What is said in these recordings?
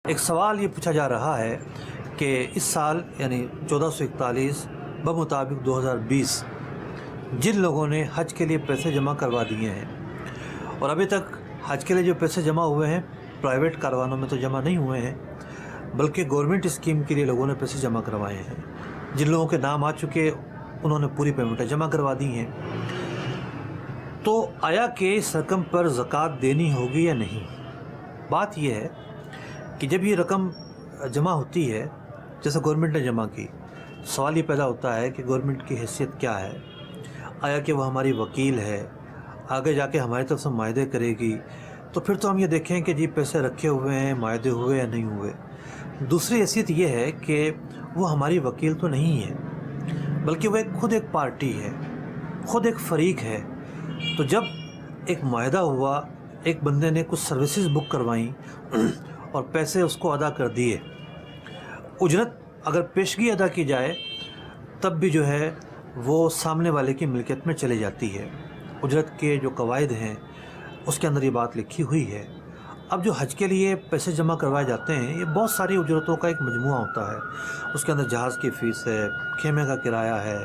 ایک سوال یہ پوچھا جا رہا ہے کہ اس سال یعنی 1441 بمطابق 2020 جن لوگوں نے حج کے لیے پیسے جمع کروا دیے ہیں اور ابھی تک حج کے لیے جو پیسے جمع ہوئے ہیں پرائیویٹ کاروانوں میں تو جمع نہیں ہوئے ہیں بلکہ گورنمنٹ اسکیم کے لیے لوگوں نے پیسے جمع کروائے ہیں، جن لوگوں کے نام آ چکے انہوں نے پوری پیمنٹیں جمع کروا دی ہیں، تو آیا کہ اس رقم پر زکوٰۃ دینی ہوگی یا نہیں؟ بات یہ ہے کہ جب یہ رقم جمع ہوتی ہے جیسے گورنمنٹ نے جمع کی، سوال یہ پیدا ہوتا ہے کہ گورنمنٹ کی حیثیت کیا ہے، آیا کہ وہ ہماری وکیل ہے، آگے جا کے ہماری طرف سے معاہدے کرے گی، تو پھر تو ہم یہ دیکھیں کہ جی پیسے رکھے ہوئے ہیں، معاہدے ہوئے یا نہیں ہوئے۔ دوسری حیثیت یہ ہے کہ وہ ہماری وکیل تو نہیں ہے بلکہ وہ خود ایک پارٹی ہے، خود ایک فریق ہے۔ تو جب ایک معاہدہ ہوا، ایک بندے نے کچھ سروسز بک کروائیں اور پیسے اس کو ادا کر دیے، اجرت اگر پیشگی ادا کی جائے تب بھی جو ہے وہ سامنے والے کی ملکیت میں چلی جاتی ہے۔ اجرت کے جو قواعد ہیں اس کے اندر یہ بات لکھی ہوئی ہے۔ اب جو حج کے لیے پیسے جمع کروائے جاتے ہیں یہ بہت ساری اجرتوں کا ایک مجموعہ ہوتا ہے، اس کے اندر جہاز کی فیس ہے، خیمے کا کرایہ ہے،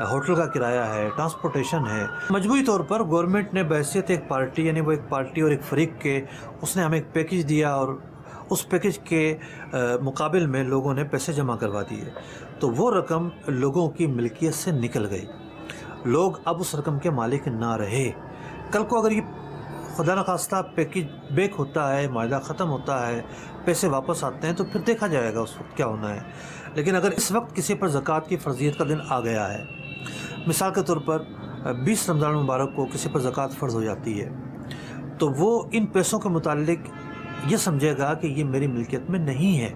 ہوٹل کا کرایہ ہے، ٹرانسپورٹیشن ہے۔ مجموعی طور پر گورنمنٹ نے بحیثیت ایک پارٹی، یعنی وہ ایک پارٹی اور ایک فریق کے، اس نے ہمیں ایک پیکج دیا اور اس پیکج کے مقابل میں لوگوں نے پیسے جمع کروا دیے، تو وہ رقم لوگوں کی ملکیت سے نکل گئی، لوگ اب اس رقم کے مالک نہ رہے۔ کل کو اگر یہ خدا نخواستہ پیکج بیک ہوتا ہے، معاہدہ ختم ہوتا ہے، پیسے واپس آتے ہیں تو پھر دیکھا جائے گا اس وقت کیا ہونا ہے۔ لیکن اگر اس وقت کسی پر زکوٰۃ کی فرضیت کا دن آ گیا ہے، مثال کے طور پر 20 رمضان المبارک کو کسی پر زکوٰۃ فرض ہو جاتی ہے، تو وہ ان پیسوں کے متعلق یہ سمجھے گا کہ یہ میری ملکیت میں نہیں ہے،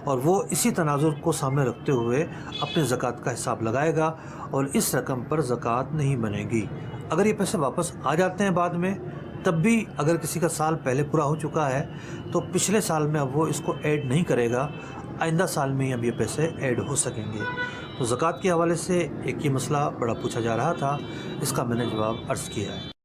اور وہ اسی تناظر کو سامنے رکھتے ہوئے اپنے زکوٰۃ کا حساب لگائے گا اور اس رقم پر زکوٰۃ نہیں بنے گی۔ اگر یہ پیسے واپس آ جاتے ہیں بعد میں، تب بھی اگر کسی کا سال پہلے پورا ہو چکا ہے تو پچھلے سال میں اب وہ اس کو ایڈ نہیں کرے گا، آئندہ سال میں اب یہ پیسے ایڈ ہو سکیں گے۔ تو زکوٰۃ کے حوالے سے ایک یہ مسئلہ بڑا پوچھا جا رہا تھا، اس کا میں نے جواب عرض کیا ہے۔